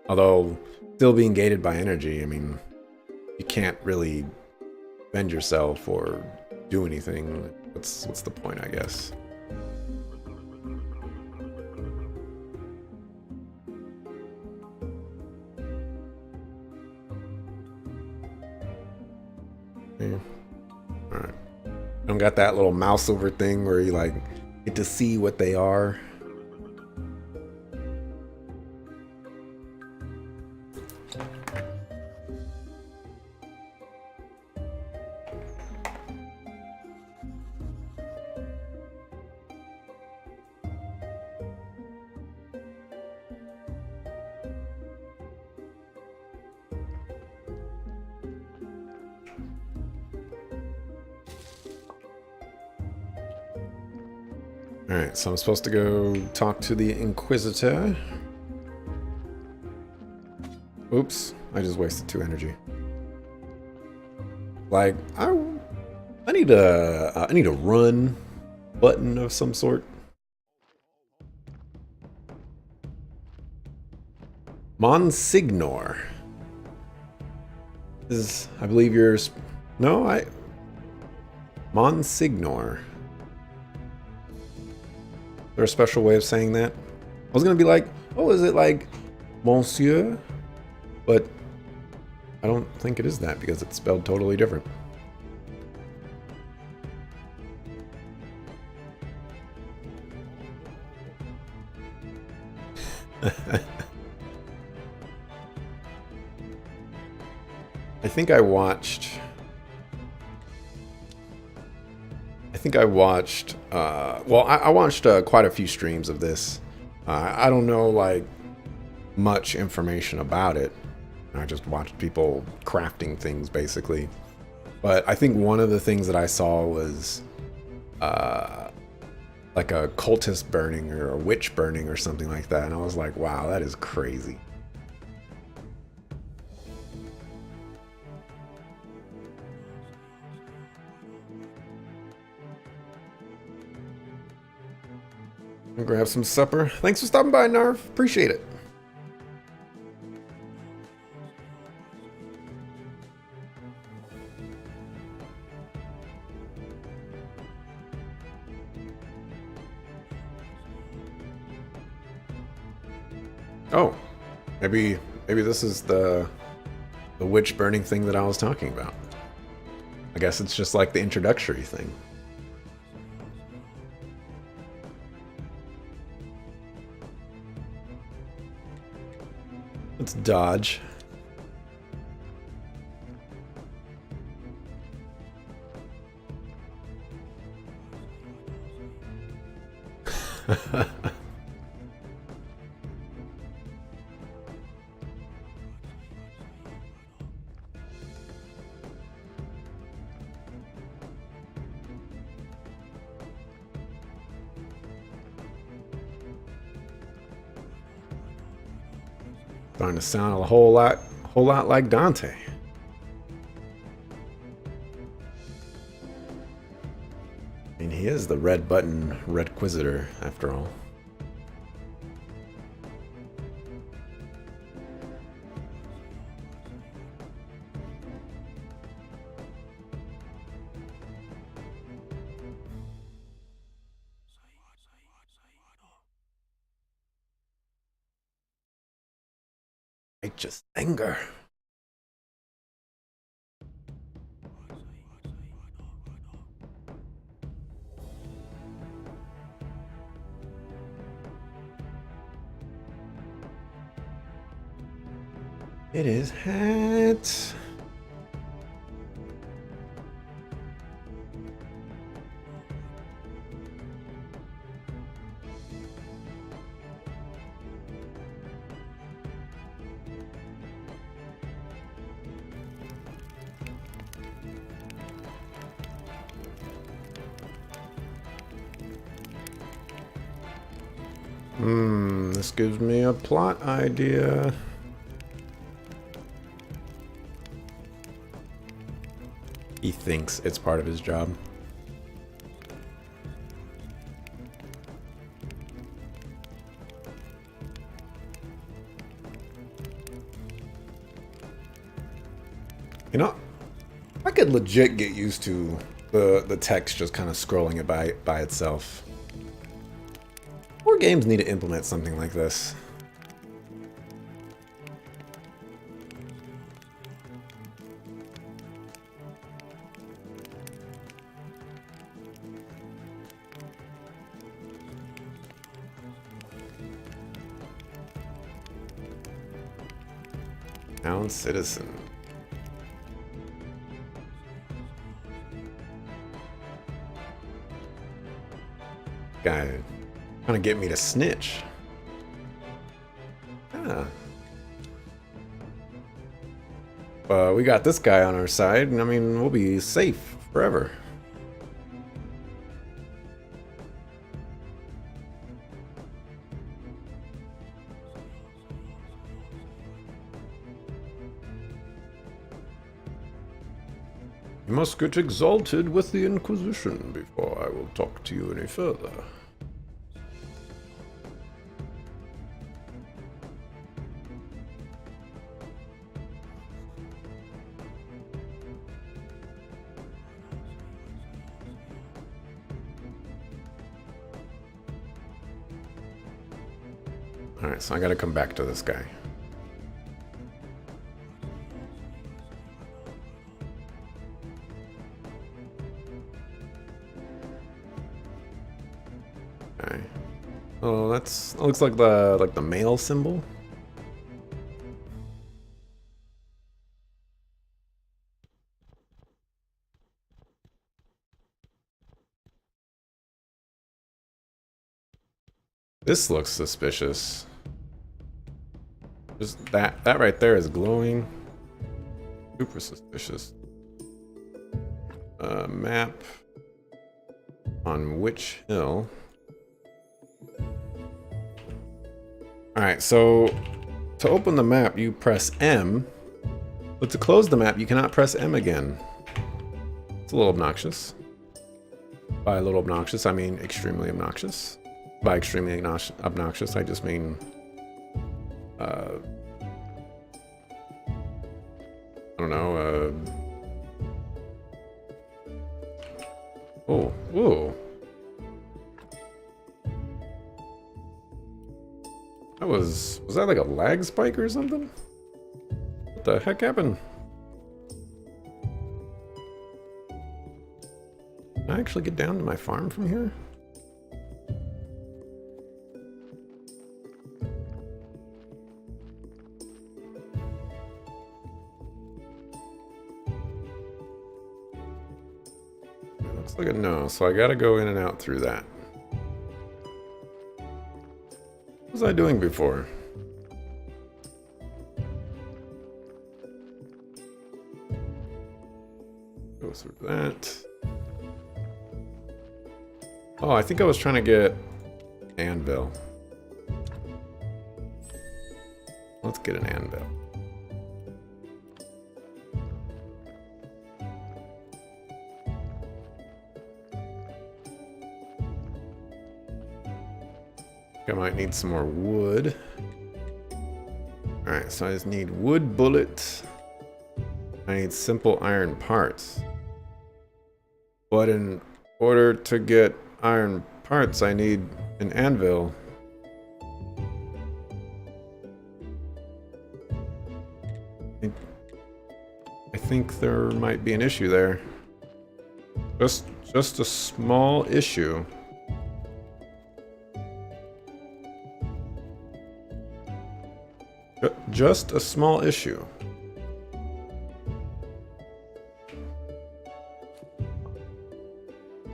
Although still being gated by energy, I mean, you can't really bend yourself or do anything. What's the point, I guess? Yeah. All right. Don't got that little mouse over thing where you like get to see what they are. Alright, so I'm supposed to go talk to the Inquisitor. Oops, I just wasted 2 energy. Like, I need a run button of some sort. Monsignor. Is, I believe yours. No, Monsignor. Is there a special way of saying that? I was gonna be like, oh, is it like Monsieur? But I don't think it is that because it's spelled totally different. I think I watched. Well, I watched quite a few streams of this. I don't know like much information about it. I just watched people crafting things basically. But I think one of the things that I saw was like a cultist burning or a witch burning or something like that. And I was like, wow, that is crazy. I'll grab some supper. Thanks for stopping by, Narv. Appreciate it. Oh, maybe this is the witch burning thing that I was talking about. I guess it's just like the introductory thing. Let's dodge. Starting to sound a whole lot like Dante. I mean, he is the red button Redquisitor, after all. Righteous anger. It is hat. This gives me a plot idea. He thinks it's part of his job. You know, I could legit get used to the text just kind of scrolling it by itself. More games need to implement something like this. Town citizen. Guy trying to get me to snitch. Yeah. We got this guy on our side, and I mean, we'll be safe forever. You must get exalted with the Inquisition before I will talk to you any further. Alright, so I gotta come back to this guy. Okay. Oh, that looks like the male symbol. This looks suspicious. Just that right there is glowing. Super suspicious. Map on Witch Hill. Alright, so to open the map you press M, but to close the map you cannot press M again. It's a little obnoxious. By a little obnoxious, I mean extremely obnoxious. By extremely obnoxious, I just mean I don't know, oh, whoa. Was that like a lag spike or something? What the heck happened? Can I actually get down to my farm from here? Looks like a no, so I gotta go in and out through that. What was I doing before? Go through that. Oh, I think I was trying to get anvil. Let's get an anvil. I might need some more wood. Alright, so I just need wood bullets. I need simple iron parts. But in order to get iron parts, I need an anvil. I think there might be an issue there. Just a small issue. Just a small issue.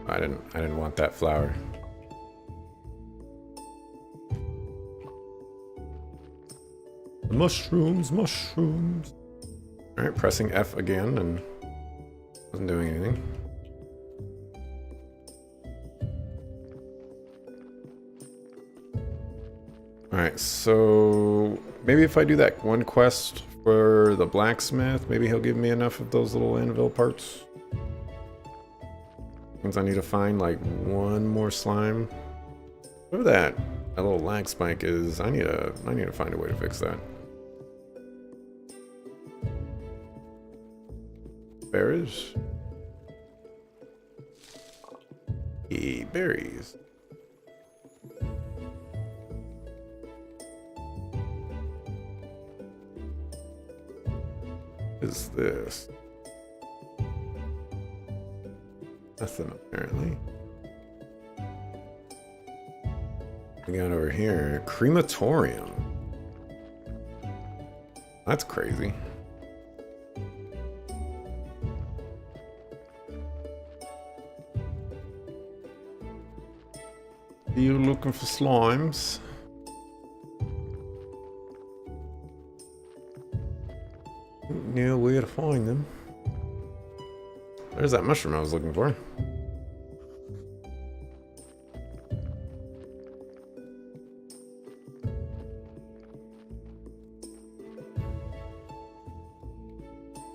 I didn't want that flower. Mushrooms. Alright, pressing F again and wasn't doing anything. Alright, so maybe if I do that one quest for the blacksmith, maybe he'll give me enough of those little anvil parts. Means I need to find like one more slime. Whatever that little lag spike is, I need to find a way to fix that. berries. Berries. What is this? Nothing apparently. We got over here, crematorium. That's crazy. Are you looking for slimes? No way to find them. There's that mushroom I was looking for.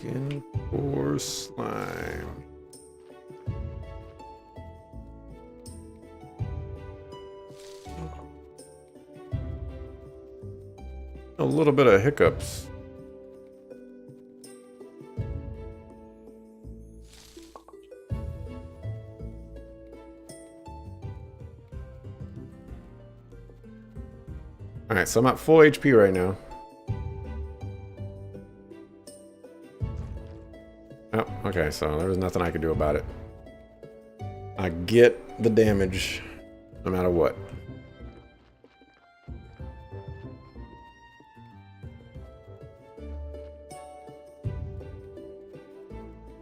Looking for slime. A little bit of hiccups. Alright, so I'm at full HP right now. Oh, okay, so there was nothing I could do about it. I get the damage no matter what.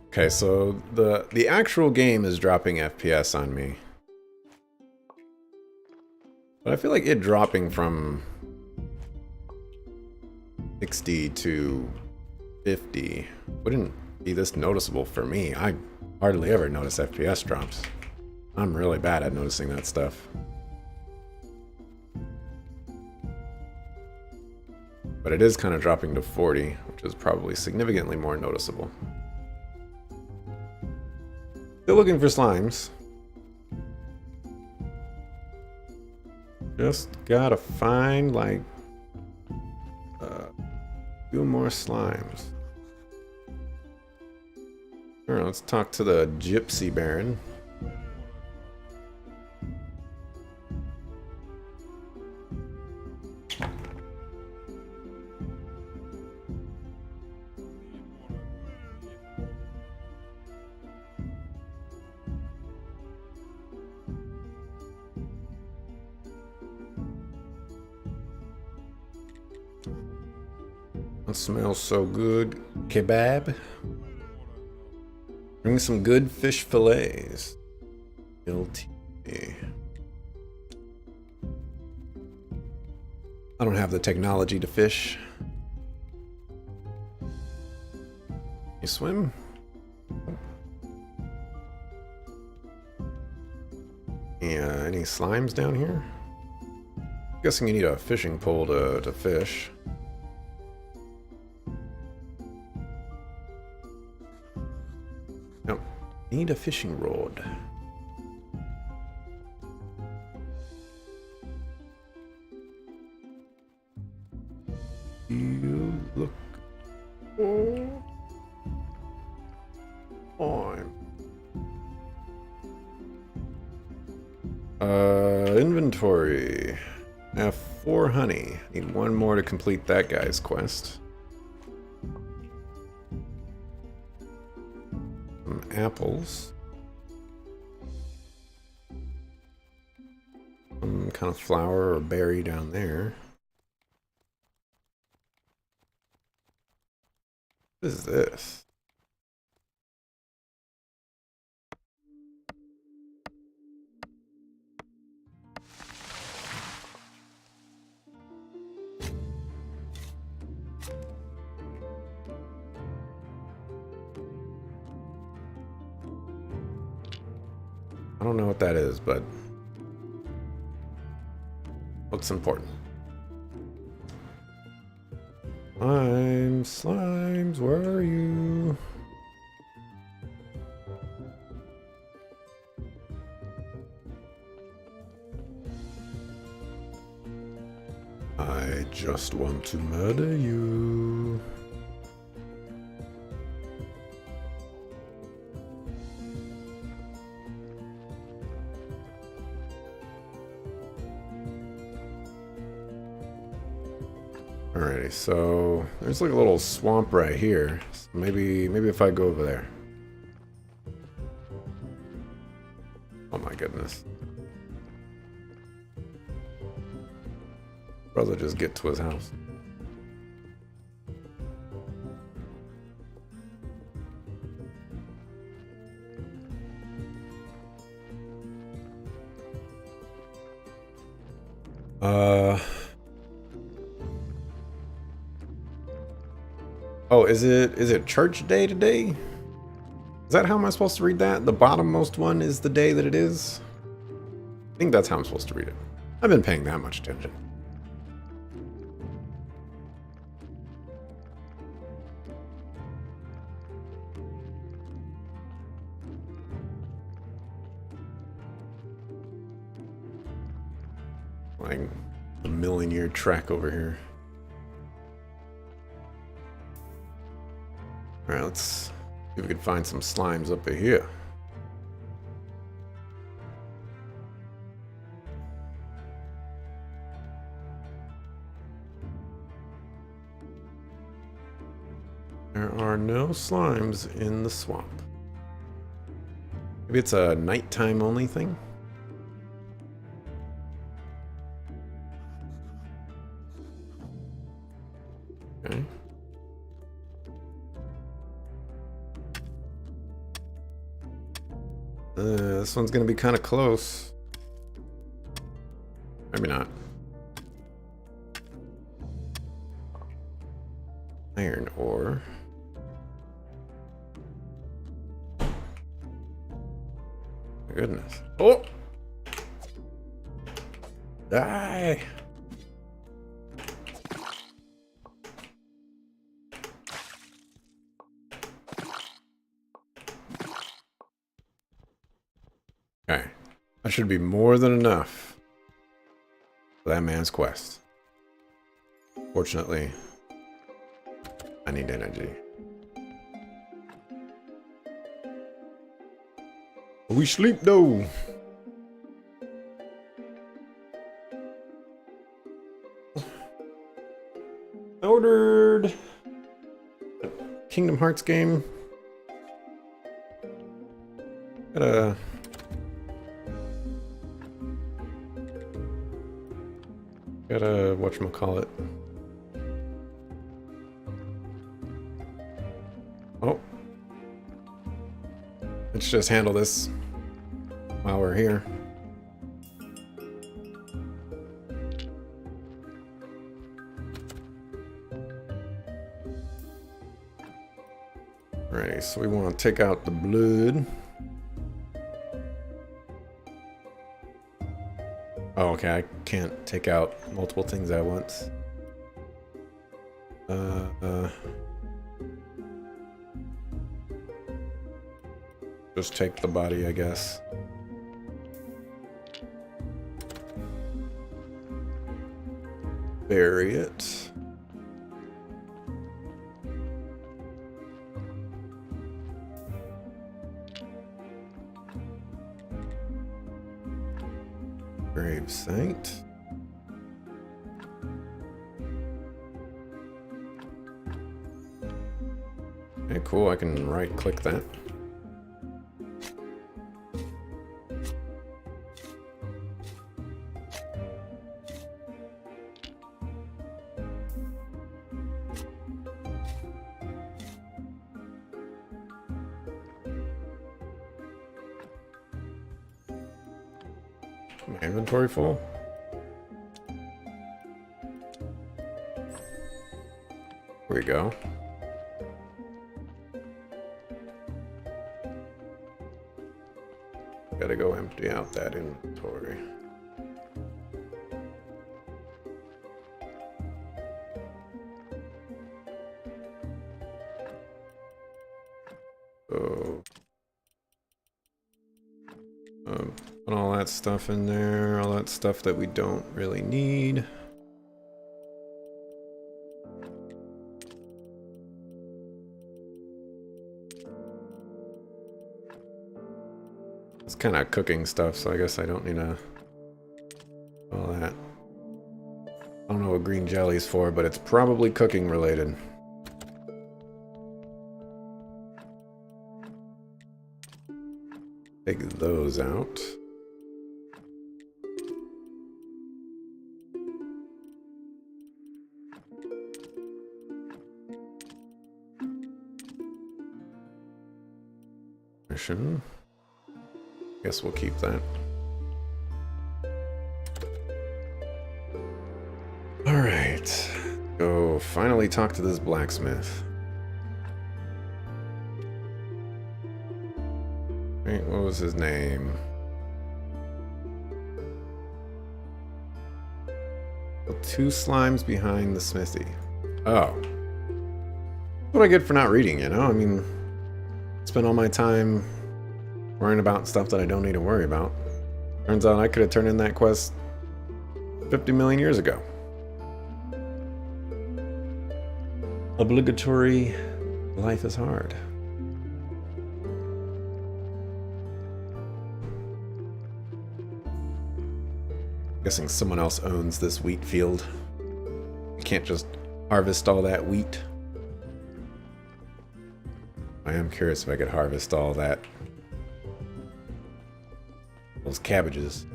Okay, so the actual game is dropping FPS on me. But I feel like it dropping from 60 to 50 wouldn't be this noticeable for me. I hardly ever notice FPS drops. I'm really bad at noticing that stuff. But it is kind of dropping to 40, which is probably significantly more noticeable. Still looking for slimes. Just gotta find like a few more slimes. Alright, let's talk to the Gypsy Baron. That smells so good. Kebab. Bring some good fish fillets. Guilty. I don't have the technology to fish. You swim? Yeah, any slimes down here? I'm guessing you need a fishing pole to fish. Nope. Need a fishing rod. You look on. Inventory. I have 4 honey. Need 1 more to complete that guy's quest. Some apples. Some kind of flower or berry down there. What is this? I don't know what that is, but looks important. Slimes, where are you? I just want to murder you. Alrighty, so there's like a little swamp right here. So maybe if I go over there. Oh my goodness. Brother just get to his house. Oh, is it church day today? Is that how am I supposed to read that? The bottommost one is the day that it is? I think that's how I'm supposed to read it. I've been paying that much attention. Like a million-year trek over here. Alright, let's see if we can find some slimes up here. There are no slimes in the swamp. Maybe it's a nighttime only thing? Okay. This one's gonna be kind of close. Maybe not. Iron ore. My goodness. Oh! Die! Okay. That should be more than enough for that man's quest. Fortunately, I need energy. We sleep though. I ordered a Kingdom Hearts game. Gotta whatchamacallit. Oh. Let's just handle this while we're here. Alright, so we want to take out the blood. Oh, okay, I can't take out multiple things at once. Just take the body, I guess. Bury it. Grave Saint. Okay, cool. I can right-click that. My inventory full? There we go. Gotta go empty out that inventory. So, put all that stuff in there, all that stuff that we don't really need. It's kind of cooking stuff, so I guess I don't need all that. I don't know what green jellies for, but it's probably cooking related. Take those out. Mission. Guess we'll keep that. Alright. Go finally talk to this blacksmith. Wait, what was his name? Two slimes behind the smithy. Oh. What I get for not reading, you know? I mean, spend all my time worrying about stuff that I don't need to worry about. Turns out I could have turned in that quest 50 million years ago. Obligatory life is hard. Guessing someone else owns this wheat field. You can't just harvest all that wheat. I am curious if I could harvest all that. Those cabbages.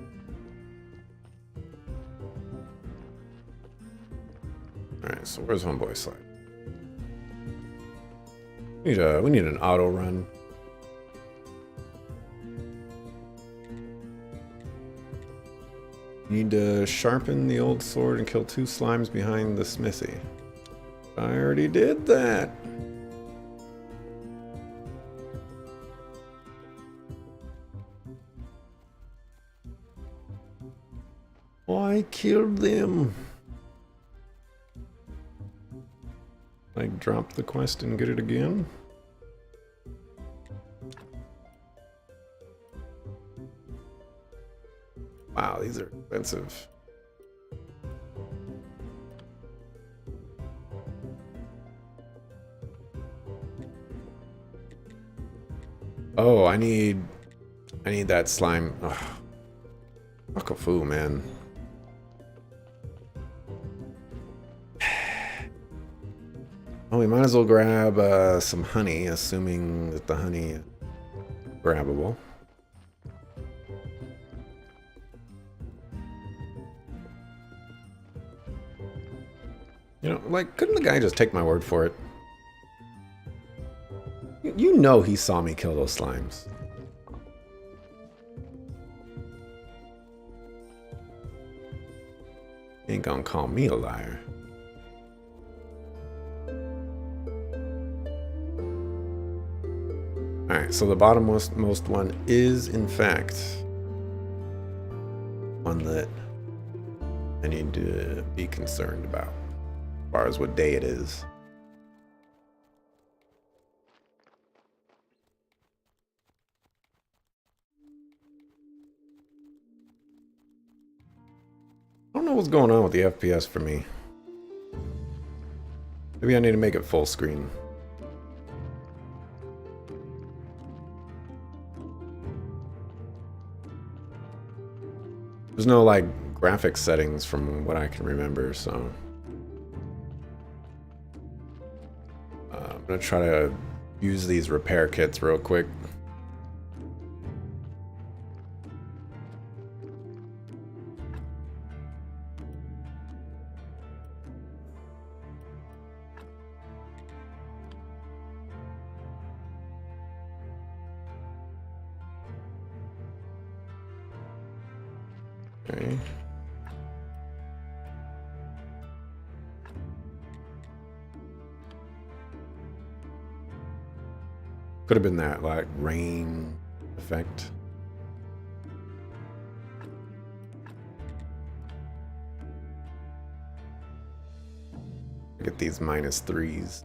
Alright, so where's Homeboy slide? We need an auto run. Need to sharpen the old sword and kill two slimes behind the smithy. I already did that. I killed them. Like, drop the quest and get it again? Wow, these are expensive. Oh, I need that slime. Ugh. Fuck a fool, man. Oh, we might as well grab some honey, assuming that the honey is grabbable. You know, like, couldn't the guy just take my word for it? You know he saw me kill those slimes. He ain't gonna call me a liar. Alright, so the bottommost one is, in fact, one that I need to be concerned about, as far as what day it is. I don't know what's going on with the FPS for me. Maybe I need to make it full screen. There's no, like, graphics settings from what I can remember, so... I'm gonna try to use these repair kits real quick. Okay. Could have been that, like, rain effect. Get these -3s.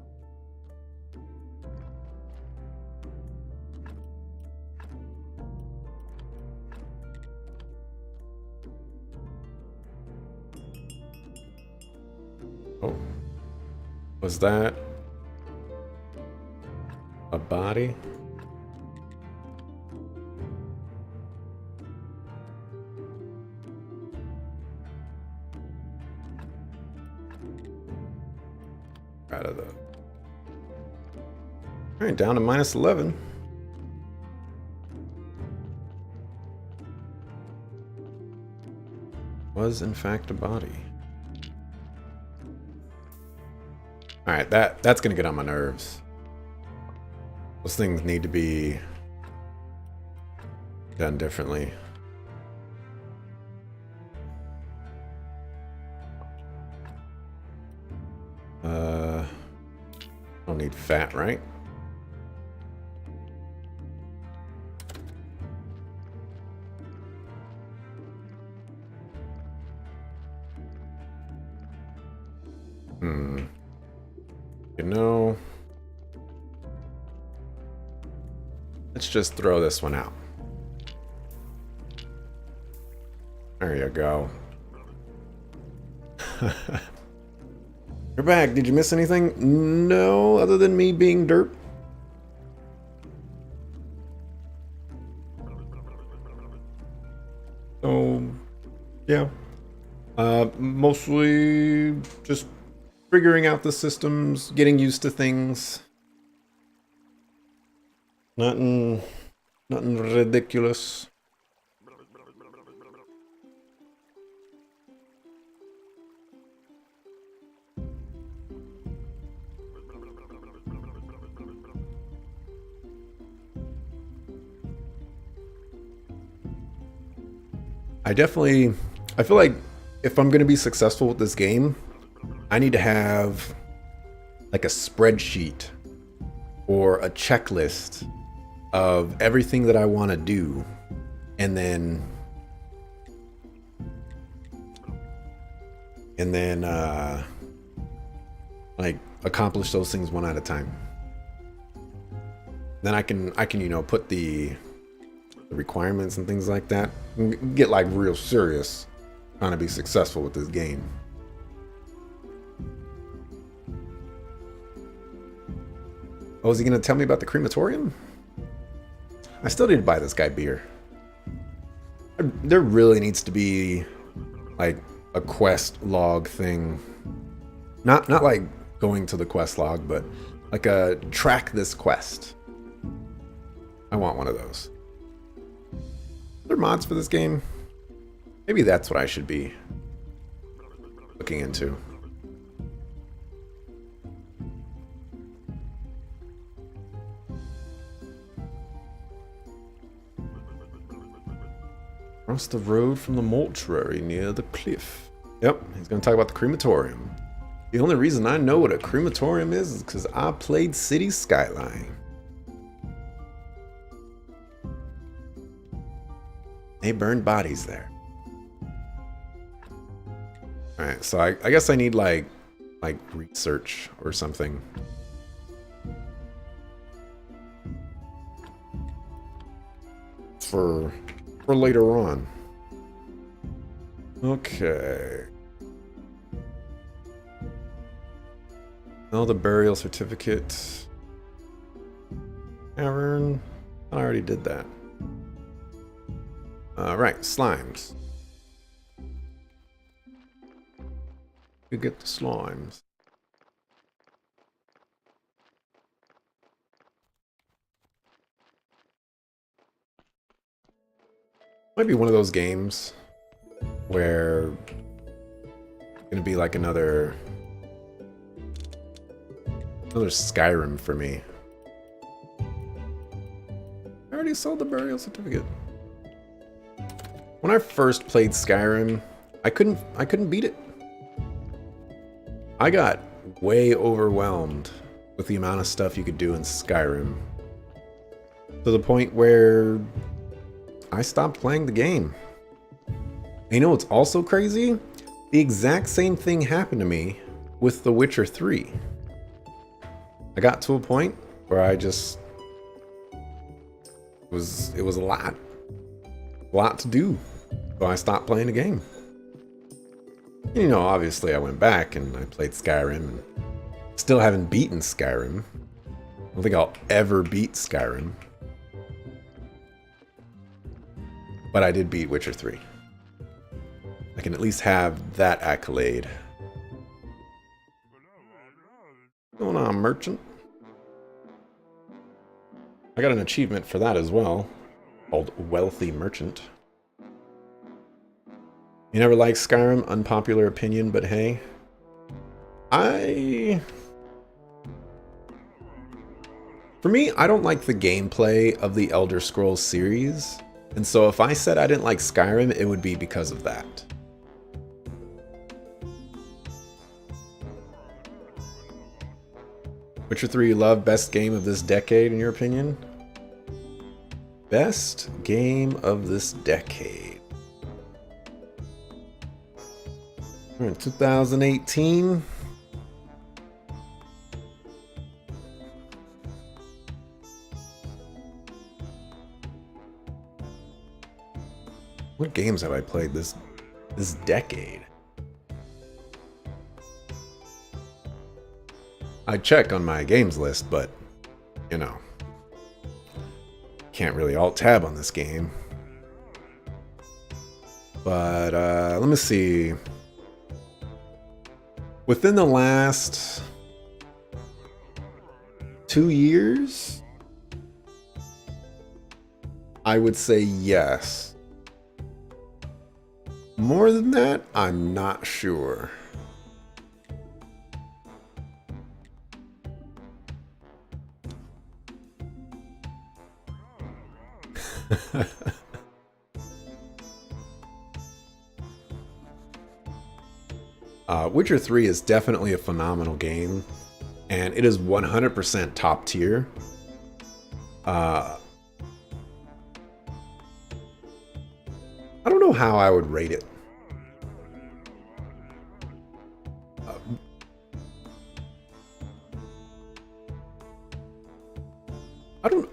Oh. Was that a body? Out of the. All right, down to minus 11. Was in fact a body. All right, that's gonna get on my nerves. Those things need to be done differently. Don't need fat, right? You know, let's just throw this one out. There you go. You're back. Did you miss anything? No, other than me being dirt. So, yeah. Mostly just figuring out the systems, getting used to things. Nothing ridiculous. I feel like if I'm going to be successful with this game, I need to have like a spreadsheet or a checklist of everything that I want to do, and then like accomplish those things one at a time. Then I can put the requirements and things like that, and get like real serious trying to be successful with this game. Oh, is he gonna tell me about the crematorium? I still need to buy this guy beer. There really needs to be like a quest log thing. Not like going to the quest log, but like a track this quest. I want one of those. Are there mods for this game? Maybe that's what I should be looking into. Across the road from the mortuary near the cliff. Yep, he's going to talk about the crematorium. The only reason I know what a crematorium is because I played City Skyline. They burned bodies there. Alright, so I guess I need like research or something. For later on. Okay. Oh, the burial certificate. Tavern. I already did that. Right, slimes. You get the slimes. Might be one of those games where it's gonna be like another Skyrim for me. I already sold the burial certificate. When I first played Skyrim, I couldn't beat it. I got way overwhelmed with the amount of stuff you could do in Skyrim, to the point where I stopped playing the game. And you know what's also crazy? The exact same thing happened to me with The Witcher 3. I got to a point where I just it was a lot to do. So I stopped playing the game. And, you know, obviously I went back and I played Skyrim and still haven't beaten Skyrim. I don't think I'll ever beat Skyrim. But I did beat Witcher 3. I can at least have that accolade. What's going on, merchant? I got an achievement for that as well, called Wealthy Merchant. You never liked Skyrim? Unpopular opinion, but hey. For me, I don't like the gameplay of the Elder Scrolls series. And so if I said I didn't like Skyrim, it would be because of that. Witcher 3 you love, best game of this decade in your opinion? Best game of this decade. We're in 2018. What games have I played this decade? I check on my games list, but you know, can't really alt tab on this game. But let me see. Within the last 2 years, I would say yes. More than that, I'm not sure. Witcher 3 is definitely a phenomenal game, and it is 100% top tier. I don't know how I would rate it. I don't.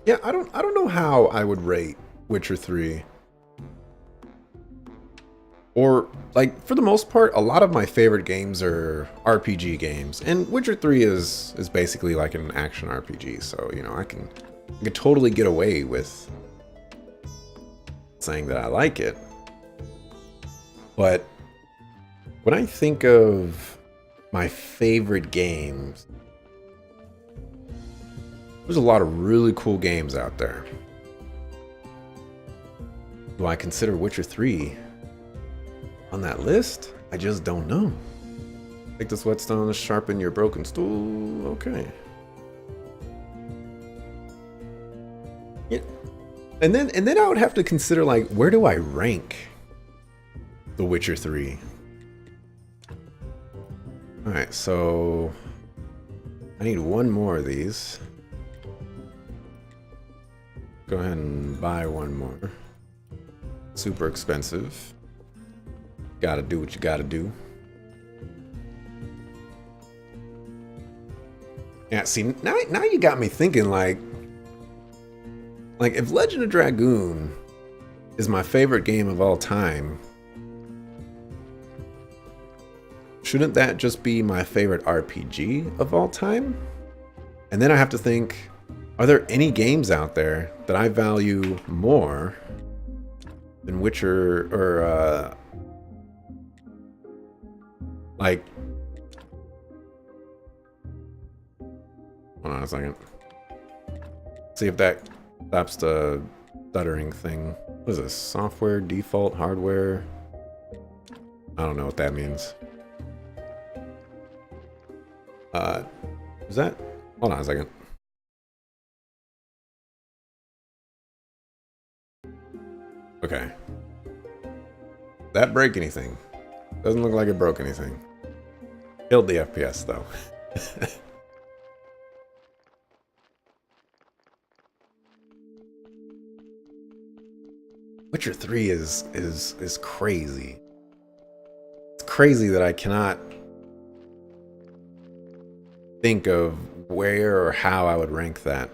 Yeah, I don't know how I would rate Witcher 3. Or, like, for the most part, a lot of my favorite games are RPG games. And Witcher 3 is basically like an action RPG, so, you know, I can totally get away with saying that I like it. But when I think of my favorite games, there's a lot of really cool games out there. Do I consider Witcher 3 on that list? I just don't know. Take this whetstone to sharpen your broken stool. Okay. Yeah. And then I would have to consider, like, where do I rank The Witcher 3? Alright, so I need one more of these. Go ahead and buy one more. Super expensive. Gotta do what you gotta do. Yeah, see, now you got me thinking, like if Legend of Dragoon is my favorite game of all time, shouldn't that just be my favorite RPG of all time? And then I have to think, are there any games out there that I value more than Witcher, or like, hold on a second. See if that stops the stuttering thing. What is this? Software, default, hardware? I don't know what that means. Is that? Hold on a second. Okay. That break anything? Doesn't look like it broke anything. Killed the FPS though. Witcher 3 is crazy. It's crazy that I cannot think of where or how I would rank that.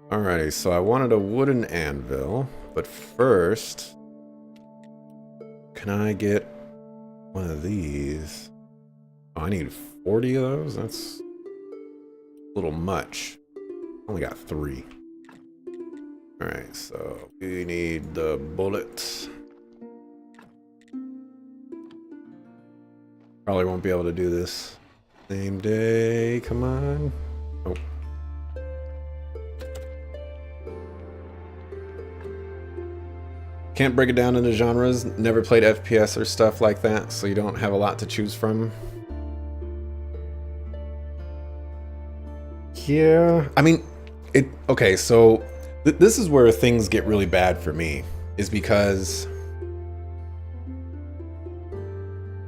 Alrighty, so I wanted a wooden anvil, but first, can I get one of these? Oh, I need 40 of those? That's a little much. Only got 3. All right, so we need the bullets. Probably won't be able to do this same day. Come on. Oh. Can't break it down into genres. Never played FPS or stuff like that, so you don't have a lot to choose from. Yeah, I mean, okay, so this is where things get really bad for me, is because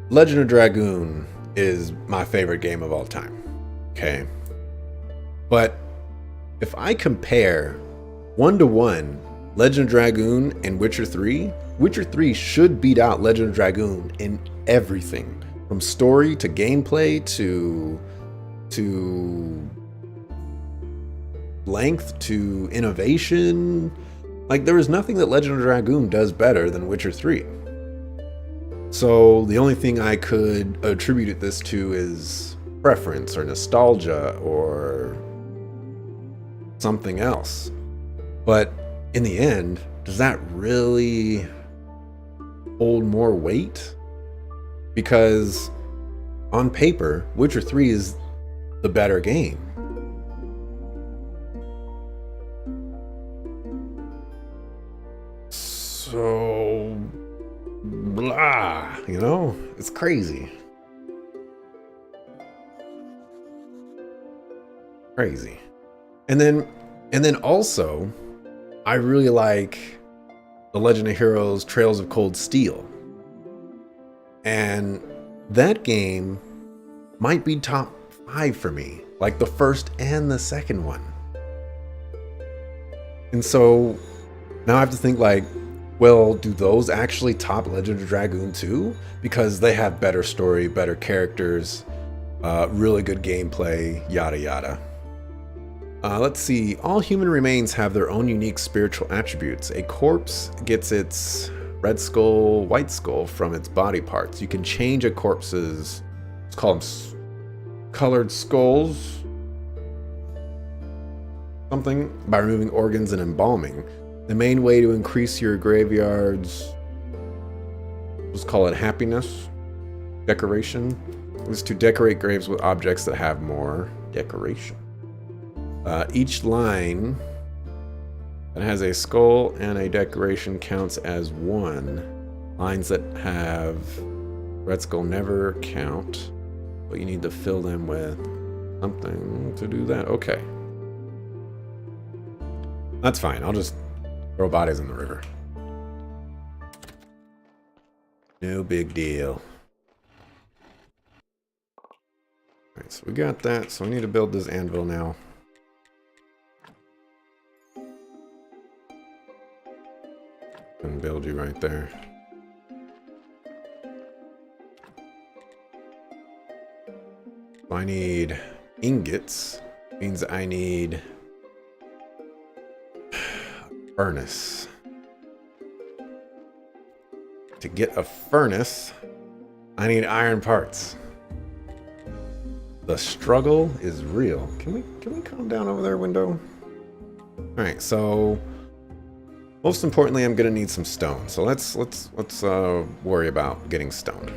Legend of Dragoon is my favorite game of all time. Okay. But if I compare 1-to-1 Legend of Dragoon and Witcher 3, Witcher 3 should beat out Legend of Dragoon in everything, from story to gameplay to length to innovation. Like, there is nothing that Legend of Dragoon does better than Witcher 3. So the only thing I could attribute this to is preference or nostalgia or something else. But in the end, does that really hold more weight? Because on paper, Witcher 3 is the better game. So, blah, you know, it's crazy. Crazy. And then also, I really like The Legend of Heroes Trails of Cold Steel. And that game might be top 5 for me, like the first and the second one. And so now I have to think, like, well, do those actually top Legend of Dragoon 2? Because they have better story, better characters, really good gameplay, yada yada. Let's see. All human remains have their own unique spiritual attributes. A corpse gets its red skull, white skull from its body parts. You can change a corpse's, let's call them colored skulls, something, by removing organs and embalming. The main way to increase your graveyard's, let's call it happiness, decoration, is to decorate graves with objects that have more decoration. Each line that has a skull and a decoration counts as one. Lines that have red skull never count, but you need to fill them with something to do that. Okay. That's fine. I'll just throw bodies in the river. No big deal. Alright, so we got that. So we need to build this anvil now. And build you right there. So I need ingots. Means I need furnace. To get a furnace, I need iron parts. The struggle is real. Can we calm down over there, window? All right, so most importantly, I'm gonna need some stone. So let's worry about getting stone.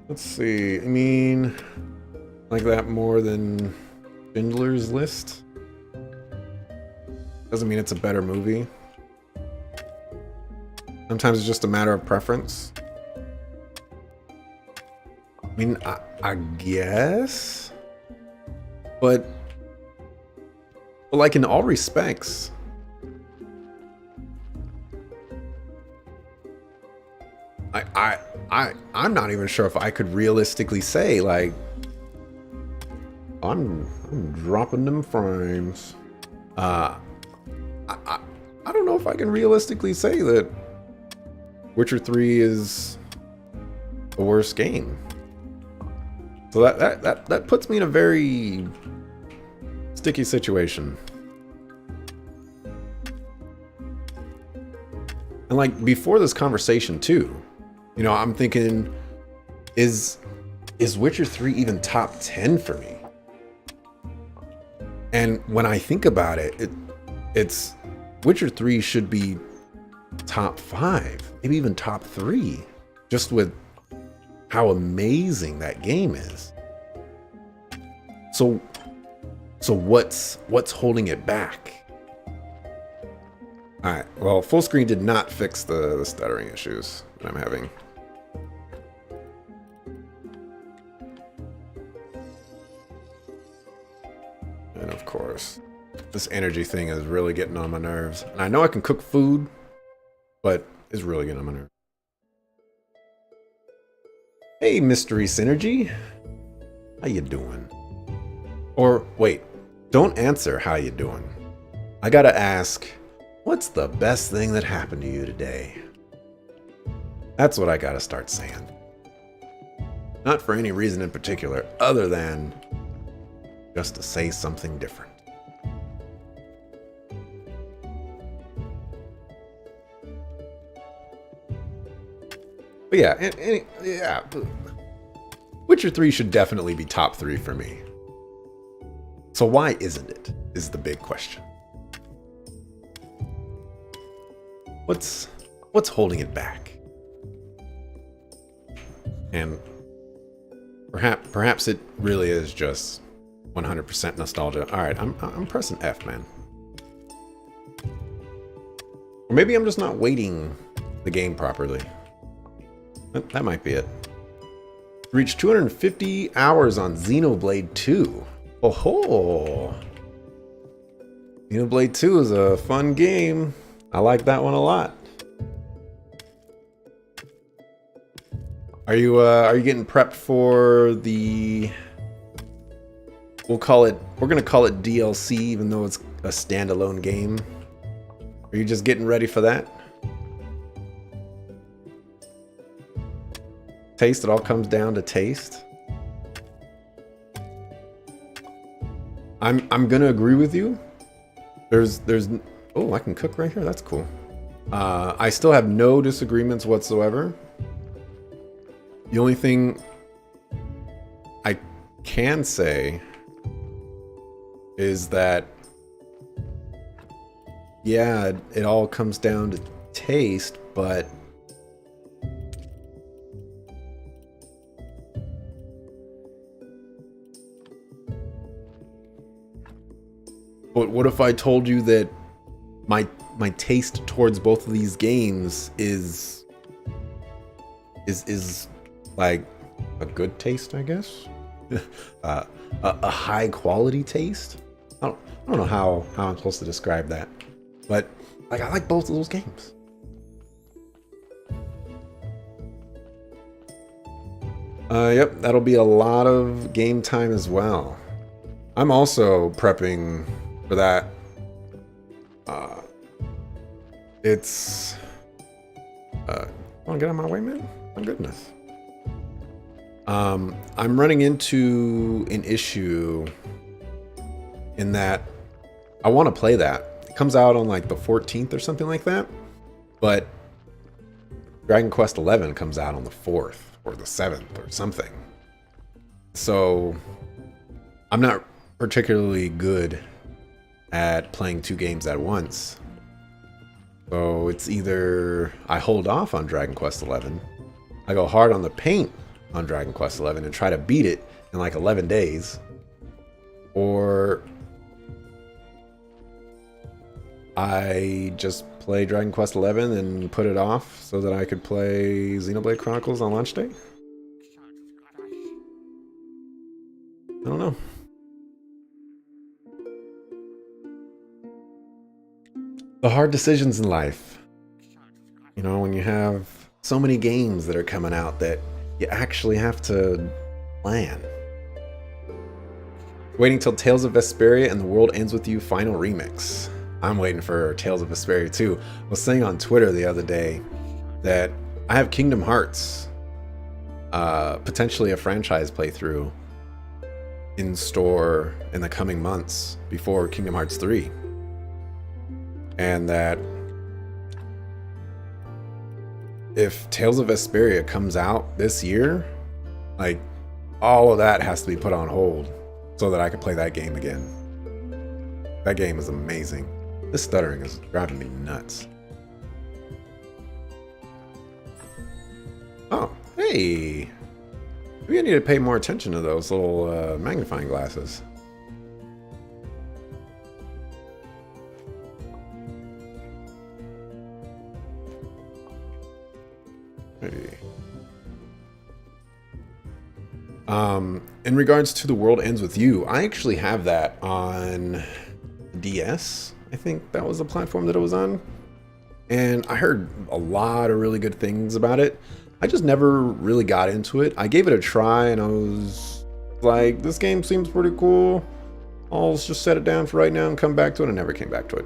Let's see. I mean, like that more than Schindler's List. Doesn't mean it's a better movie. Sometimes it's just a matter of preference. I mean, I guess, but like in all respects, I'm not even sure if I could realistically say, like, I'm dropping them frames. I don't know if I can realistically say that Witcher 3 is the worst game. So that puts me in a very sticky situation. And like before this conversation too, you know, I'm thinking, is Witcher 3 even top 10 for me? And when I think about it, it's Witcher 3 should be top 5, maybe even top 3, just with how amazing that game is. So what's holding it back? All right, well, full screen did not fix the stuttering issues that I'm having. And of course, this energy thing is really getting on my nerves. And I know I can cook food, but it's really getting on my nerves. Hey, Mystery Synergy. How you doing? Or wait, don't answer how you doing. I gotta ask, what's the best thing that happened to you today? That's what I gotta start saying. Not for any reason in particular, other than just to say something different. But yeah, yeah, Witcher 3 should definitely be top 3 for me. So why isn't it, is the big question. What's holding it back? And perhaps it really is just 100% nostalgia. All right, I'm pressing F, man. Or maybe I'm just not weighting the game properly. That might be it. Reached 250 hours on Xenoblade 2. Oh, Xenoblade 2 is a fun game. I like that one a lot. Are you getting prepped for the... we're gonna call it DLC, even though it's a standalone game. Are you just getting ready for that? Taste, it all comes down to taste. I'm gonna agree with you. There's oh, I can cook right here. That's cool. I still have no disagreements whatsoever. The only thing I can say is that, yeah, it all comes down to taste, but what if I told you that my taste towards both of these games is like a good taste, I guess? A high quality taste? I don't know how I'm supposed to describe that. But like, I like both of those games. Yep, that'll be a lot of game time as well. I'm also prepping for that. It's wanna get out of my way, man? My goodness. I'm running into an issue in that I want to play that. It comes out on like the 14th or something like that, but Dragon Quest XI comes out on the 4th or the 7th or something. So I'm not particularly good at playing two games at once. So it's either I hold off on Dragon Quest XI, I go hard on the paint on Dragon Quest XI and try to beat it in like 11 days, or I just play Dragon Quest XI and put it off so that I could play Xenoblade Chronicles on launch day. I don't know. The hard decisions in life. You know, when you have so many games that are coming out that you actually have to plan. Waiting till Tales of Vesperia and the World Ends With You final remix. I'm waiting for Tales of Vesperia too. I was saying on Twitter the other day that I have Kingdom Hearts, potentially a franchise playthrough, in store in the coming months before Kingdom Hearts 3. And that if Tales of Vesperia comes out this year, like all of that has to be put on hold so that I can play that game again. That game is amazing. This stuttering is driving me nuts. Oh, hey! Maybe I need to pay more attention to those little magnifying glasses. Maybe. In regards to The World Ends With You, I actually have that on DS. I think that was the platform that it was on. And I heard a lot of really good things about it. I just never really got into it. I gave it a try and I was like, this game seems pretty cool. I'll just set it down for right now and come back to it. I never came back to it.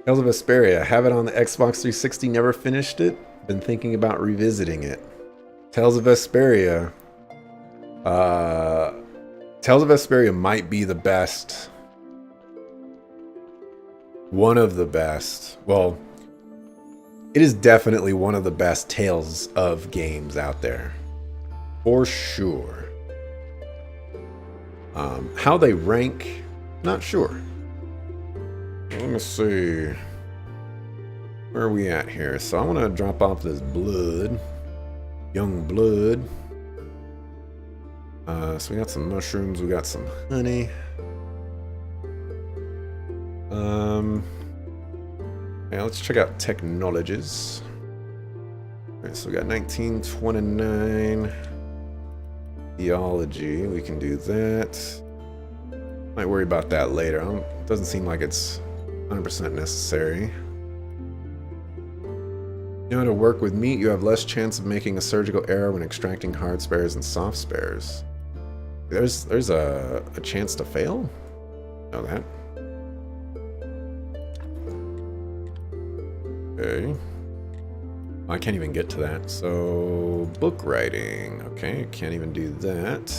Tales of Vesperia. Have it on the Xbox 360. Never finished it. Been thinking about revisiting it. Tales of Vesperia. Tales of Vesperia might be the best. One of the best. Well, it is definitely one of the best Tales of games out there. For sure. How they rank, not sure. Let me see. Where are we at here? So I want to drop off this blood. Young blood. So we got some mushrooms, we got some honey. Yeah, let's check out technologies. Alright, so we got 1929. Theology, we can do that. Might worry about that later. Doesn't seem like it's 100% necessary. You know how to work with meat, you have less chance of making a surgical error when extracting hard spares and soft spares. There's a chance to fail? Know that. Okay. I can't even get to that. So, book writing. Okay, can't even do that.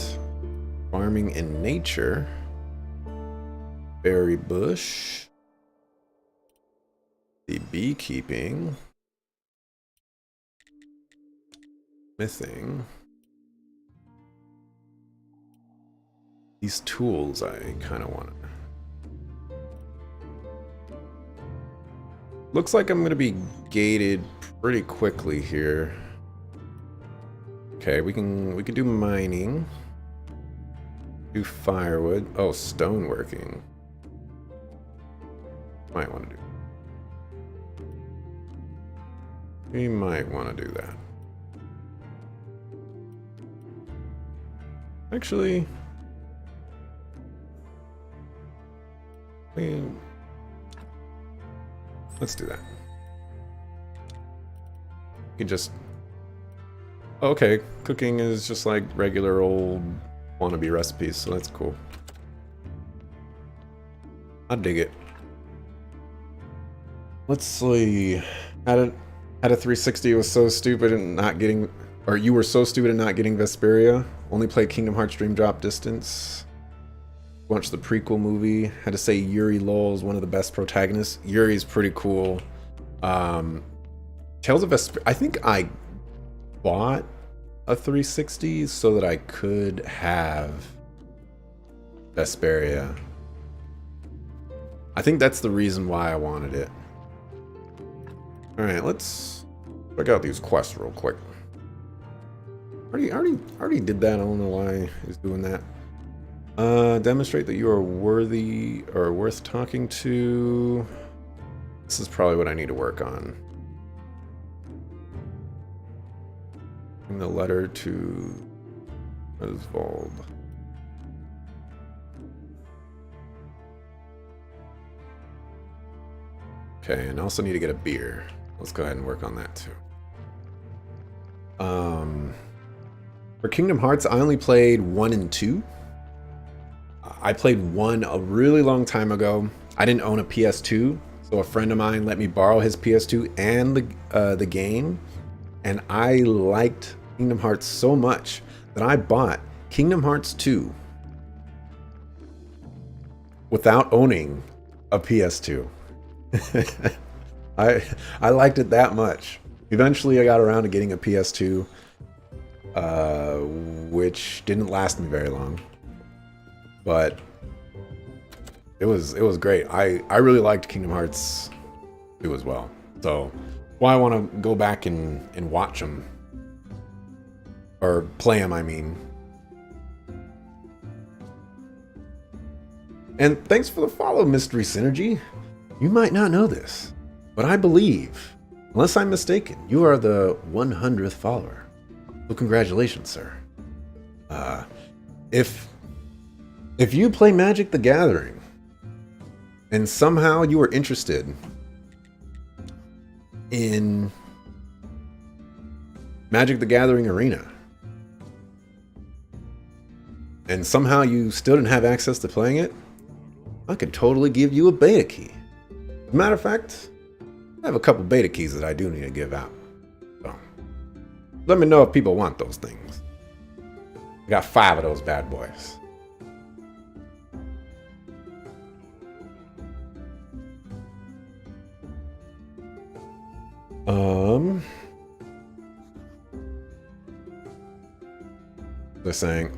Farming in nature. Berry bush. The beekeeping. Smithing. These tools I kind of want to. Looks like I'm going to be gated pretty quickly here. Okay, we can do mining. Do firewood. Oh, stoneworking. Might want to do. We might want to do that. Actually, let's do that. You can just... Okay, cooking is just like regular old wannabe recipes, so that's cool. I dig it. Let's see. Had a 360 was so stupid and not getting... Or you were so stupid and not getting Vesperia. Only played Kingdom Hearts Dream Drop Distance. Watched the prequel movie. Had to say Yuri Lowell is one of the best protagonists. Yuri's pretty cool. Tales of Vesperia. I think I bought a 360 so that I could have Vesperia. I think that's the reason why I wanted it. Alright, let's check out these quests real quick. Already did that. I don't know why he's doing that. Demonstrate that you are worthy or worth talking to. This is probably what I need to work on. Bring the letter to Oswald. Okay, and I also need to get a beer. Let's go ahead and work on that too. For Kingdom Hearts, I only played 1 and 2. I played 1 a really long time ago. I didn't own a PS2, so a friend of mine let me borrow his PS2 and the game, and I liked Kingdom Hearts so much that I bought Kingdom Hearts 2 without owning a PS2. I liked it that much. Eventually I got around to getting a PS2, which didn't last me very long. But it was great. I really liked Kingdom Hearts 2 as well. So why I want to go back and watch them or play them, I mean. And thanks for the follow, Mystery Synergy. You might not know this, but I believe, unless I'm mistaken, you are the 100th follower. So congratulations, sir. If you play Magic the Gathering and somehow you are interested in Magic the Gathering Arena and somehow you still didn't have access to playing it, I could totally give you a beta key. As a matter of fact, I have a couple beta keys that I do need to give out. So let me know if people want those things. I got 5 of those bad boys. They're saying,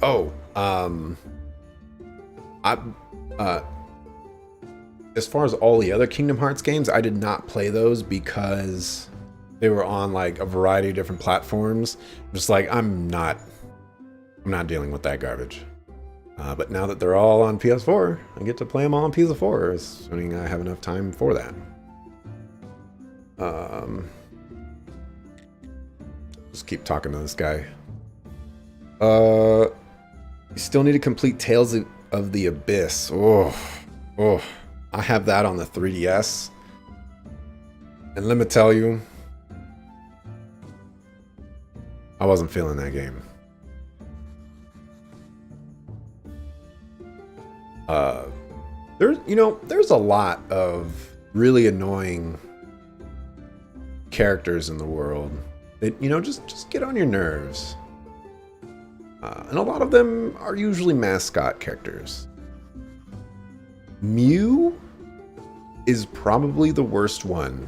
as far as all the other Kingdom Hearts games, I did not play those because they were on like a variety of different platforms. Just like I'm not dealing with that garbage. But now that they're all on PS4, I get to play them all on PS4, assuming I have enough time for that. Just keep talking to this guy. You still need to complete Tales of the Abyss. Oh, I have that on the 3DS. And let me tell you, I wasn't feeling that game. There's a lot of really annoying characters in the world that, just get on your nerves. And a lot of them are usually mascot characters. Mew is probably the worst one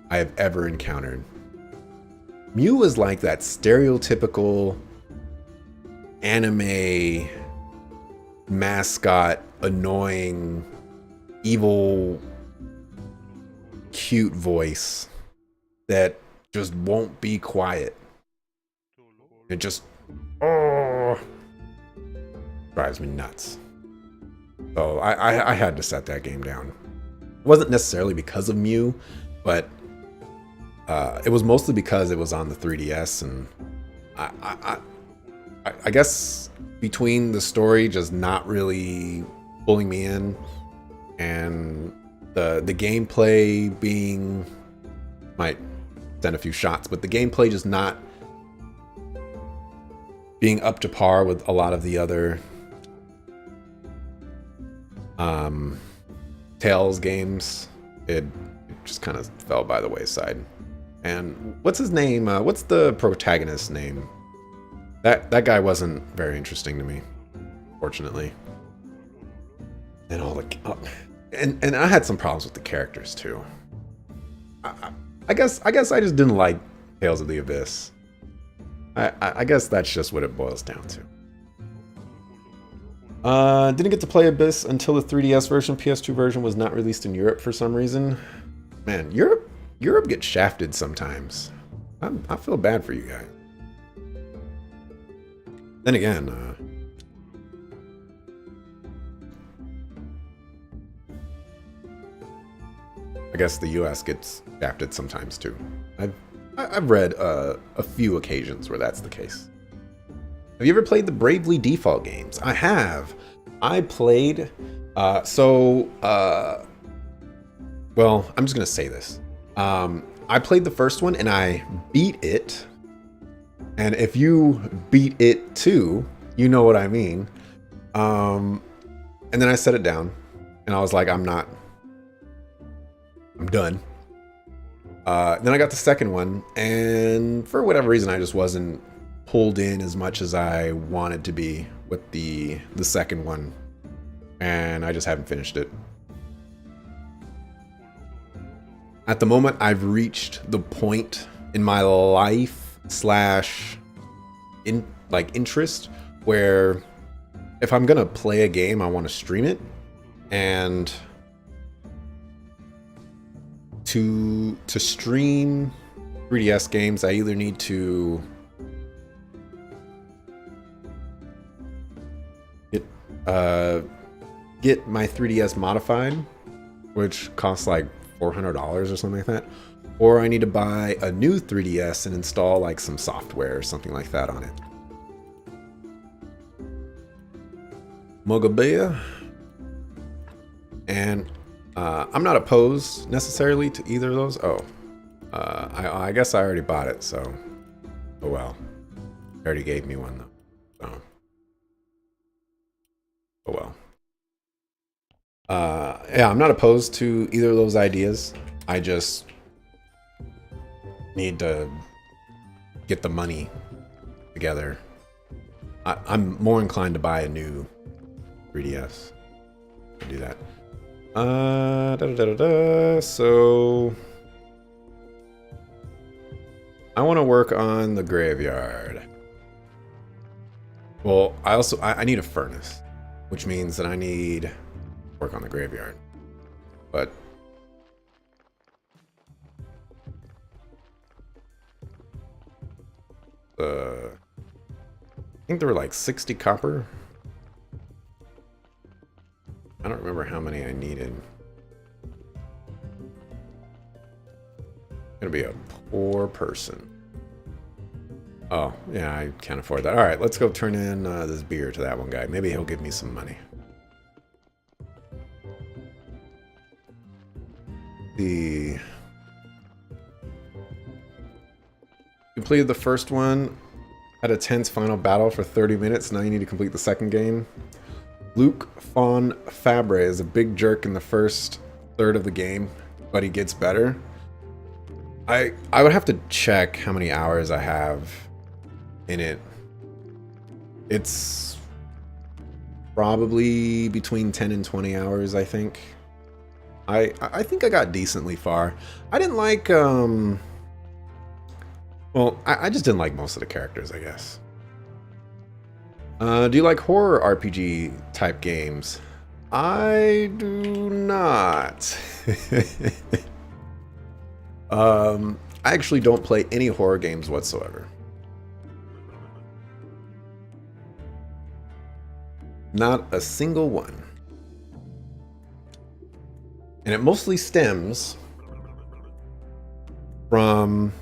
I have ever encountered. Mew is like that stereotypical anime mascot, annoying, evil, cute voice that just won't be quiet. It just drives me nuts. So I had to set that game down. It wasn't necessarily because of Mew, but it was mostly because it was on the 3DS, and I guess between the story just not really pulling me in and the gameplay being, might send a few shots, but the gameplay just not being up to par with a lot of the other Tales games, it just kind of fell by the wayside. And what's his name? What's the protagonist's name? That guy wasn't very interesting to me, fortunately. And all the and I had some problems with the characters too. I guess I just didn't like Tales of the Abyss. I guess that's just what it boils down to. Didn't get to play Abyss until the 3DS version. PS2 version was not released in Europe for some reason. Man, Europe gets shafted sometimes. I feel bad for you guys. Then again, I guess the US gets shafted sometimes too. I've read a few occasions where that's the case. Have you ever played the Bravely Default games? I have. I played. Well, I'm just gonna say this. I played the first one and I beat it. And if you beat it too, you know what I mean. And then I set it down, and I was like, I'm done. Then I got the second one, and for whatever reason, I just wasn't pulled in as much as I wanted to be with the second one, and I just haven't finished it. At the moment, I've reached the point in my life / interest where if I'm gonna play a game, I want to stream it, And to stream 3DS games, I either need to get my 3DS modified, which costs like $400 or something like that, or I need to buy a new 3DS and install like some software or something like that on it. Mogabea. And I'm not opposed necessarily to either of those. Oh, I guess I already bought it, so oh well. They already gave me one though, so oh well. Yeah, I'm not opposed to either of those ideas. I just need to get the money together. I'm more inclined to buy a new 3DS. I'll do that. So I want to work on the graveyard. Well, I need a furnace, which means that I need to work on the graveyard. But I think there were like 60 copper. I don't remember how many I needed. I'm gonna be a poor person. Oh, yeah, I can't afford that. All right, let's go turn in this beer to that one guy. Maybe he'll give me some money. Completed the first one. Had a tense final battle for 30 minutes. Now you need to complete the second game. Luke Fon Fabre is a big jerk in the first third of the game, but he gets better. I would have to check how many hours I have in it. It's probably between 10 and 20 hours, I think. I think I got decently far. I didn't like well, I just didn't like most of the characters, I guess. Do you like horror RPG type games? I do not. I actually don't play any horror games whatsoever. Not a single one. And it mostly stems from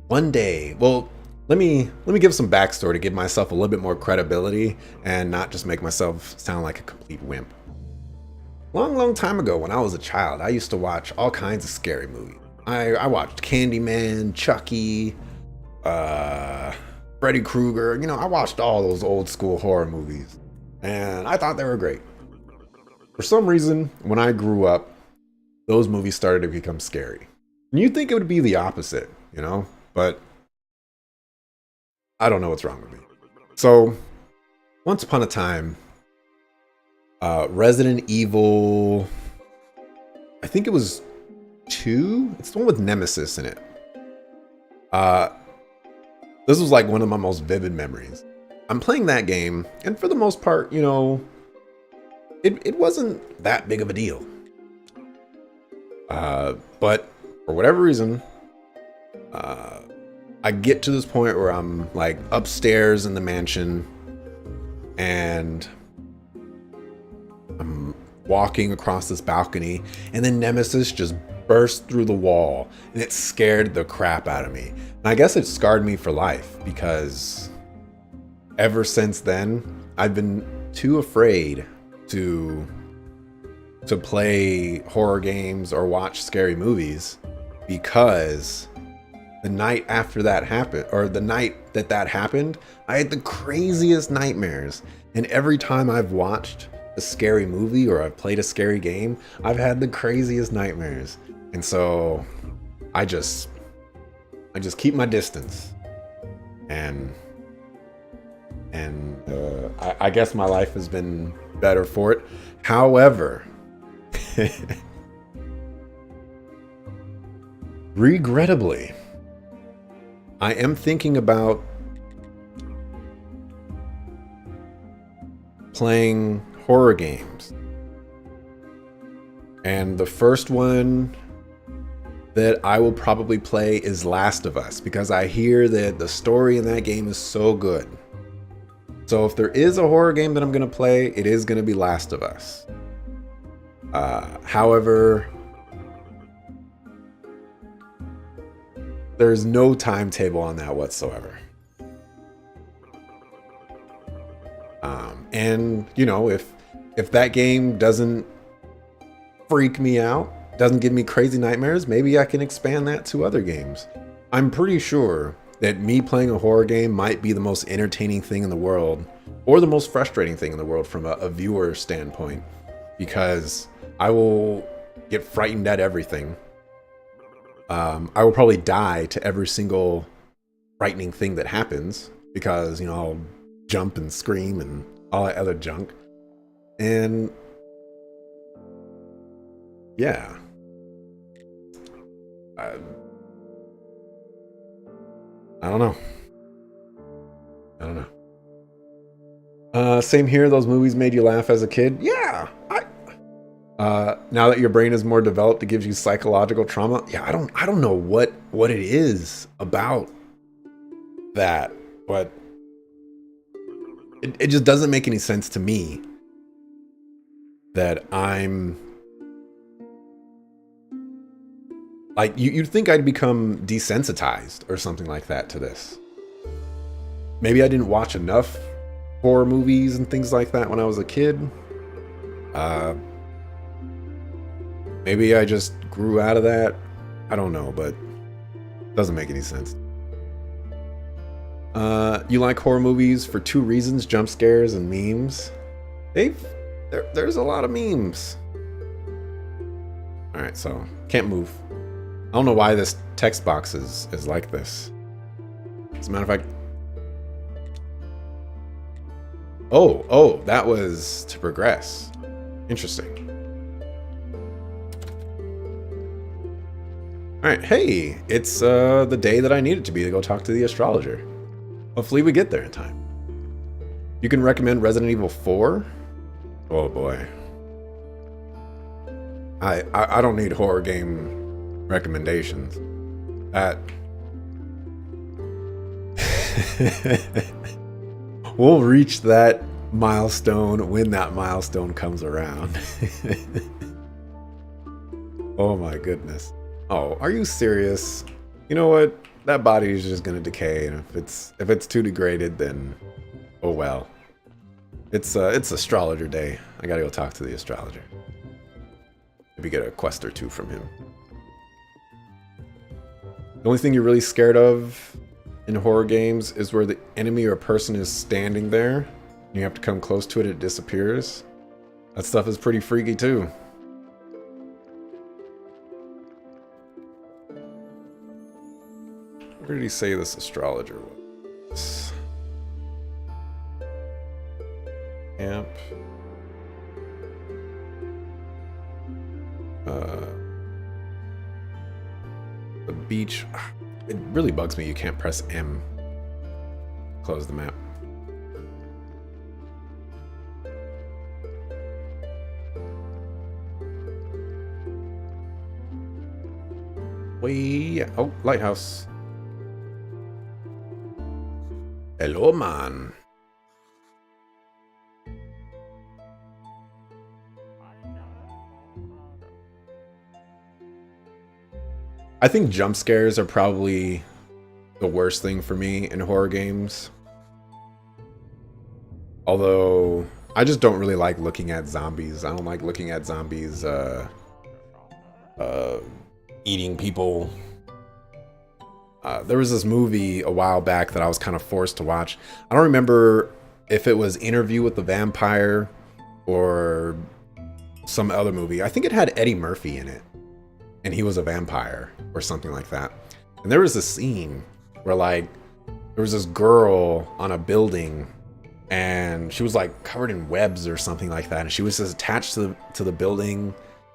one day. Well, let me give some backstory to give myself a little bit more credibility and not just make myself sound like a complete wimp. Long time ago, when I was a child, I used to watch all kinds of scary movies. I watched Candyman, Chucky, Freddy Krueger. You know, I watched all those old school horror movies, and I thought they were great. For some reason, when I grew up, those movies started to become scary. And you'd think it would be the opposite, you know? But I don't know what's wrong with me. So, once upon a time, Resident Evil, I think it was 2? It's the one with Nemesis in it. This was like one of my most vivid memories. I'm playing that game, and for the most part, you know, it wasn't that big of a deal. But for whatever reason, I get to this point where I'm like upstairs in the mansion and I'm walking across this balcony, and then Nemesis just burst through the wall, and it scared the crap out of me. And I guess it scarred me for life, because ever since then, I've been too afraid to play horror games or watch scary movies, because the night after that happened, or the night that happened, I had the craziest nightmares. And every time I've watched a scary movie or I've played a scary game, I've had the craziest nightmares. And so I just keep my distance. And I guess my life has been better for it. However, regrettably, I am thinking about playing horror games. And the first one that I will probably play is Last of Us, because I hear that the story in that game is so good. So if there is a horror game that I'm going to play, it is going to be Last of Us. However, there's no timetable on that whatsoever. And, you know, if that game doesn't freak me out, doesn't give me crazy nightmares, maybe I can expand that to other games. I'm pretty sure that me playing a horror game might be the most entertaining thing in the world, or the most frustrating thing in the world from a viewer standpoint, because I will get frightened at everything. I will probably die to every single frightening thing that happens, because, you know, I'll jump and scream and all that other junk. And yeah. I don't know. Same here. Those movies made you laugh as a kid. Yeah. Now that your brain is more developed, it gives you psychological trauma. Yeah, I don't know what it is about that, but it just doesn't make any sense to me that I'm like, you'd think I'd become desensitized or something like that to this. Maybe I didn't watch enough horror movies and things like that when I was a kid. Maybe I just grew out of that. I don't know, but it doesn't make any sense. You like horror movies for two reasons: jump scares and memes. There's a lot of memes. All right, so can't move. I don't know why this text box is like this. As a matter of fact, oh, that was to progress. Interesting. All right, hey, it's the day that I need it to be to go talk to the astrologer. Hopefully we get there in time. You can recommend Resident Evil 4? Oh boy. I don't need horror game recommendations. We'll reach that milestone when that milestone comes around. Oh my goodness. Oh, are you serious? You know what? That body is just gonna decay, and if it's too degraded, then oh well. It's astrologer day. I gotta go talk to the astrologer. Maybe get a quest or two from him. The only thing you're really scared of in horror games is where the enemy or person is standing there, and you have to come close to it, it disappears. That stuff is pretty freaky too. Where did he say this astrologer was? Camp. The beach. It really bugs me you can't press M. Close the map. Oh, lighthouse. Hello, man. I think jump scares are probably the worst thing for me in horror games. Although, I just don't really like looking at zombies. I don't like looking at zombies eating people. There was this movie a while back that I was kind of forced to watch. I don't remember if it was Interview with the Vampire or some other movie. I think it had Eddie Murphy in it, and he was a vampire or something like that. And there was this scene where, like, there was this girl on a building, and she was like covered in webs or something like that, and she was just attached to the building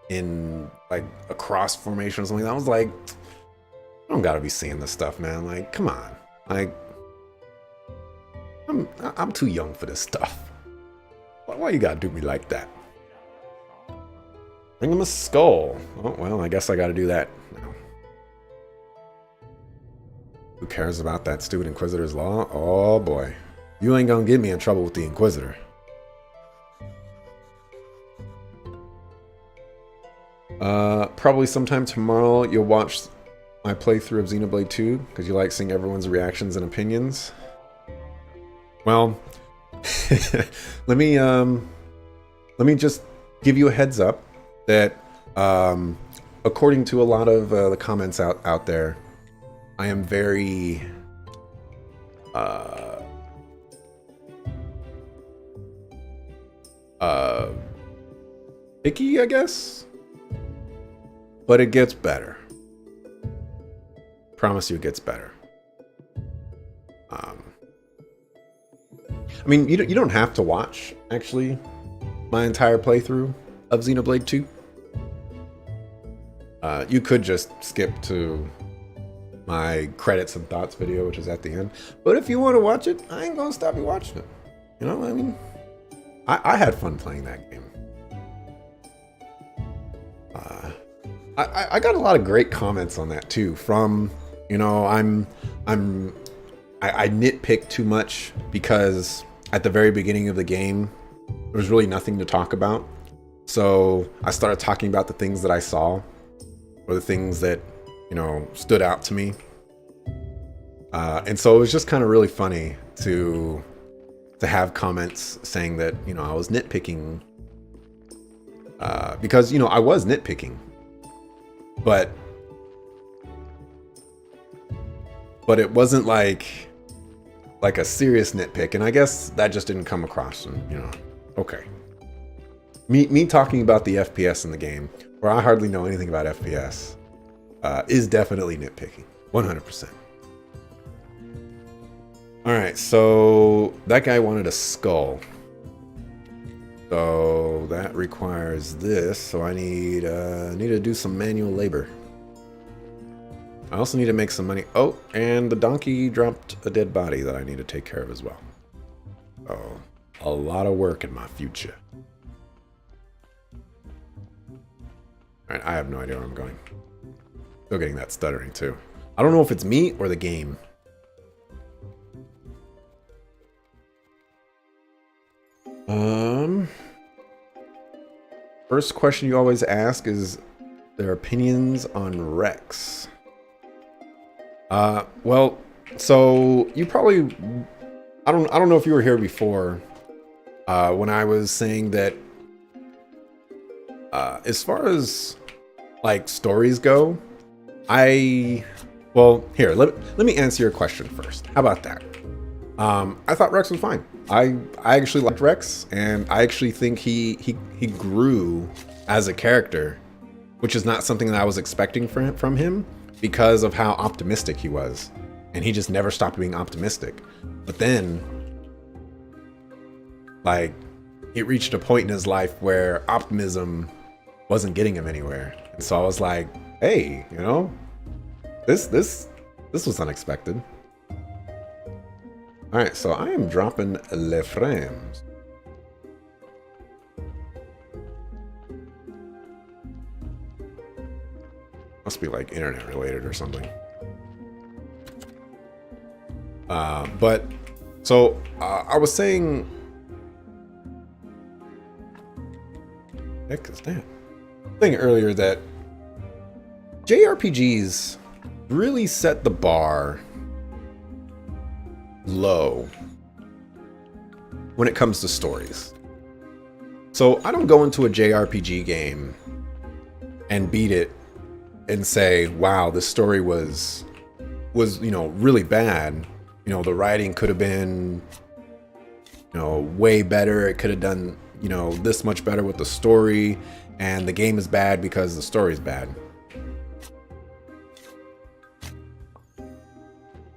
in like a cross formation or something. I was like, I don't gotta be seeing this stuff, man. Like, come on. Like, I'm too young for this stuff. Why you gotta do me like that? Bring him a skull. Oh, well, I guess I gotta do that now. Who cares about that stupid Inquisitor's Law? Oh boy. You ain't gonna get me in trouble with the Inquisitor. Probably sometime tomorrow you'll watch my playthrough of Xenoblade 2 because you like seeing everyone's reactions and opinions. Well, let me just give you a heads up that according to a lot of the comments out there, I am very picky, I guess. But it gets better. Promise you it gets better. I mean, you don't have to watch, actually, my entire playthrough of Xenoblade 2. You could just skip to my credits and thoughts video, which is at the end. But if you want to watch it, I ain't gonna stop you watching it. You know, I mean, I had fun playing that game. I got a lot of great comments on that too. From, you know, I nitpick too much because at the very beginning of the game, there was really nothing to talk about. So I started talking about the things that I saw, or the things that, you know, stood out to me. And so it was just kind of really funny to have comments saying that, you know, I was nitpicking, because, you know, I was nitpicking, but it wasn't like a serious nitpick. And I guess that just didn't come across. And, you know, okay. Me talking about the FPS in the game, where I hardly know anything about FPS, is definitely nitpicking. 100%. All right, so that guy wanted a skull. So that requires this. So I need to do some manual labor. I also need to make some money. Oh, and the donkey dropped a dead body that I need to take care of as well. Oh, a lot of work in my future. All right, I have no idea where I'm going. Still getting that stuttering too. I don't know if it's me or the game. First question you always ask is their opinions on Rex. Well, so you probably, I don't know if you were here before, when I was saying that, as far as like stories go, well, here, let me answer your question first. How about that? I thought Rex was fine. I actually liked Rex, and I actually think he grew as a character, which is not something that I was expecting from him because of how optimistic he was. And he just never stopped being optimistic. But then, like, it reached a point in his life where optimism wasn't getting him anywhere. And so I was like, hey, you know, this was unexpected. All right, so I am dropping Les Frames. Must be like internet related or something. But so I was saying, heck is that? Saying earlier that JRPGs really set the bar low when it comes to stories. So I don't go into a JRPG game and beat it and say, wow, this story was, you know, really bad. You know, the writing could have been, you know, way better. It could have done, you know, this much better with the story, and the game is bad because the story is bad.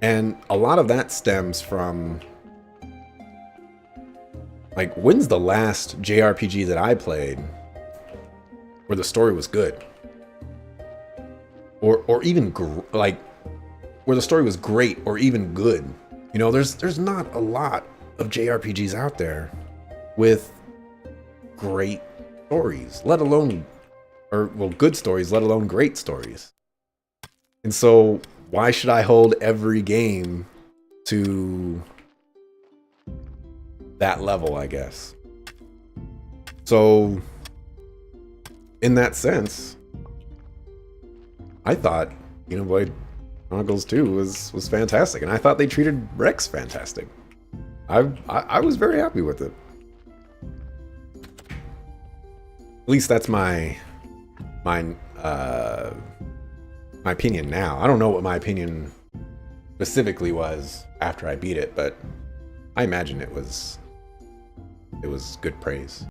And a lot of that stems from, like, when's the last JRPG that I played where the story was good? Or even, like, where the story was great or even good. You know, there's not a lot of JRPGs out there with great stories, let alone or well, good stories, let alone great stories. And so why should I hold every game to that level, I guess? So in that sense, I thought Xenoblade Chronicles 2 was fantastic, and I thought they treated Rex fantastic. I was very happy with it. At least that's my opinion now. I don't know what my opinion specifically was after I beat it, but I imagine it was good praise.